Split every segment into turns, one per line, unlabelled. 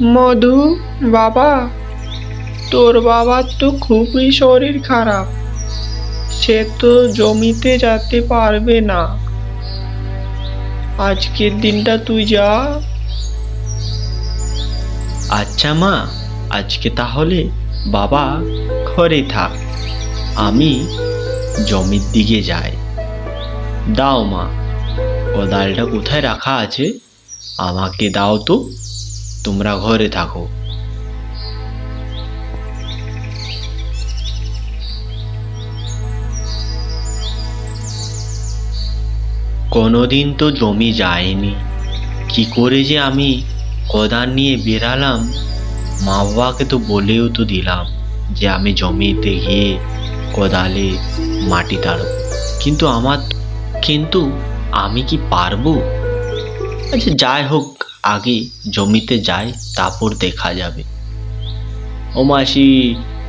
মধু, বাবা, তোর বাবার তো খুবই শরীর খারাপ। সে তো জমিতে যেতে পারবে না। আজকের দিনটা তুই যা।
আচ্ছা মা, আজকে তাহলে বাবা ঘরে থাক, আমি জমির দিকে যাই। দাও মা, কোদালটা কোথায় রাখা আছে আমাকে দাও তো, তোমরা ঘরে থাকো। কোনোদিন তো জমি যায়নি, কি করে যে আমি কোদাল নিয়ে বেরালাম। মা বাবাকে তো বলেও তো দিলাম যে আমি জমিতে গিয়ে কোদালে মাটি তাড়ব, কিন্তু আমি কি পারবো? আচ্ছা যাই হোক, আগে জমিতে যাই, তারপর দেখা যাবে। ও মাসি,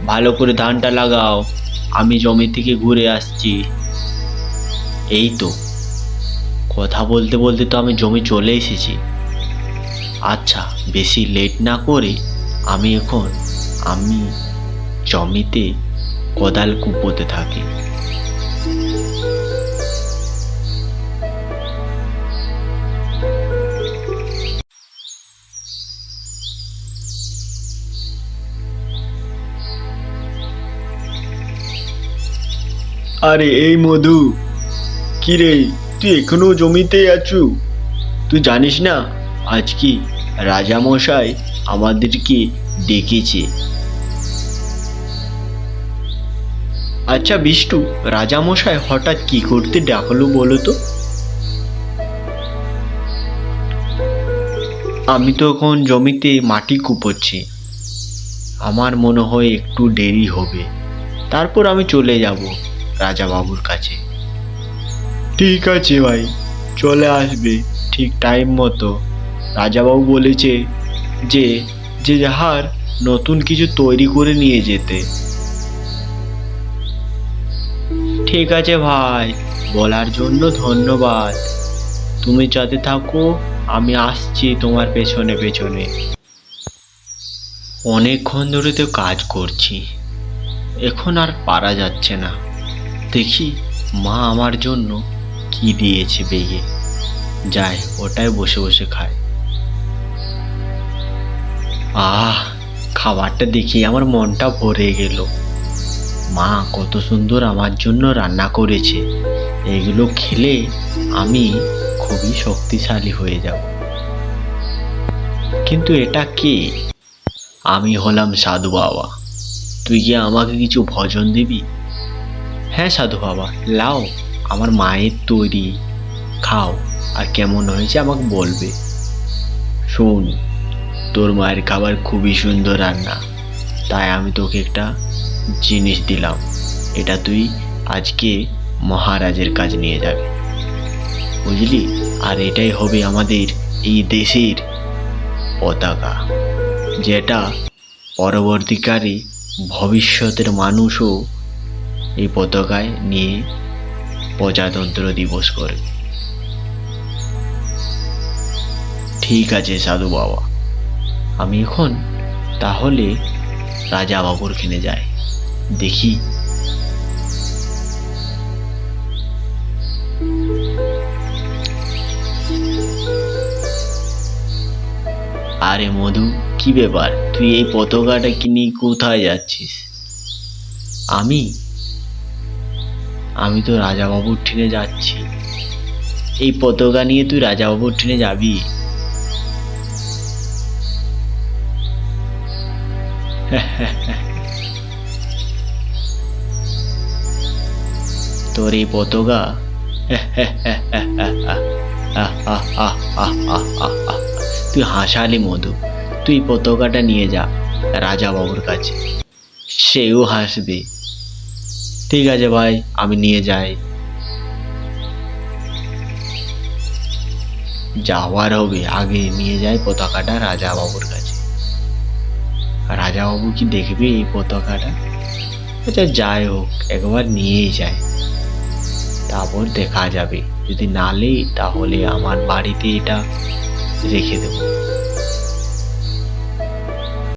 ভালো করে ধানটা লাগাও, আমি জমি থেকে ঘুরে আসছি। এই তো, কথা বলতে বলতে তো আমি জমি চলে এসেছি। আচ্ছা, বেশি লেট না করে আমি জমিতে কোদাল কুপোতে থাকি। আরে এই মধু, কি রে, তুই এখনো জমিতে আছু? তুই জানিস না আজ কি রাজামশাই আমাদেরকে ডেকেছে? আচ্ছা বিষ্টু, রাজামশাই হঠাৎ কি করতে ডাকলো বলো তো? আমি তো এখন জমিতে মাটি কুপোচ্ছি, আমার মনে হয় একটু দেরি হবে, তারপর আমি চলে যাব রাজা বাবুর কাছে। ঠিক আছে ভাই, চলে আসবে ঠিক টাইম মতো। রাজাবাবু বলেছে যে যে যাহার নতুন কিছু তৈরি করে নিয়ে যেতে। ঠিক আছে ভাই, বলার জন্য ধন্যবাদ। তুমি যাতে থাকো, আমি আসছি তোমার পেছনে পেছনে। অনেকক্ষণ ধরে তো কাজ করছি, এখন আর পারা যাচ্ছে না। দেখি মা আমার জন্য কি দিয়েছে বেগে, যাই ওটাই বসে বসে খাই। আহ, খাবারটা দেখি আমার মনটা ভরে গেল। মা কত সুন্দর আমার জন্য রান্না করেছে, এগুলো খেলে আমি খুবই শক্তিশালী হয়ে যাব। কিন্তু এটা কে? আমি হলাম সাধু বাবা, তুই কি আমাকে কিছু ভজন দিবি? হ্যাঁ সাধু বাবা, লাও, আমার মায়ের তৈরি, খাও, আর কেমন হয়েছে আমাকে বলবে। শোন, তোর মায়ের খাবার খুবই সুন্দর রান্না, তাই আমি তোকে একটা জিনিস দিলাম, এটা তুই আজকে মহারাজের কাজ নিয়ে যাবি, বুঝলি? আর এটাই হবে আমাদের এই দেশের পতাকা, যেটা পরবর্তীকালে ভবিষ্যতের মানুষও এই পতাকায় নিয়ে প্রজাতন্ত্র দিবস করবে। ঠিক আছে সাধু বাবা, আমি এখন তাহলে রাজা বাবুর খেনে যাই, দেখি। আরে মধু, কি ব্যাপার, তুই এই পতাকাটা নিয়ে কোথায় যাচ্ছিস? আমি আমি তো রাজা বাবুর ট্রেনে যাচ্ছি। এই পতাকা নিয়ে তুই রাজা বাবুর ট্রেনে যাবি? তোর এই পতাকা তুই হাসালি মধু, তুই পতাকাটা নিয়ে যা রাজা বাবুর কাছে, সেও হাসবে। ঠিক আছে ভাই, আমি নিয়ে যাই। যাওয়ার হবে, আগে নিয়ে যাই পতাকাটা রাজা বাবুর কাছে। রাজা বাবু কি দেখবে এই পতাকাটা? আচ্ছা যাই হোক, একবার নিয়েই যায়, তারপর দেখা যাবে। যদি না নেই তাহলে আমার বাড়িতে এটা রেখে দেবো।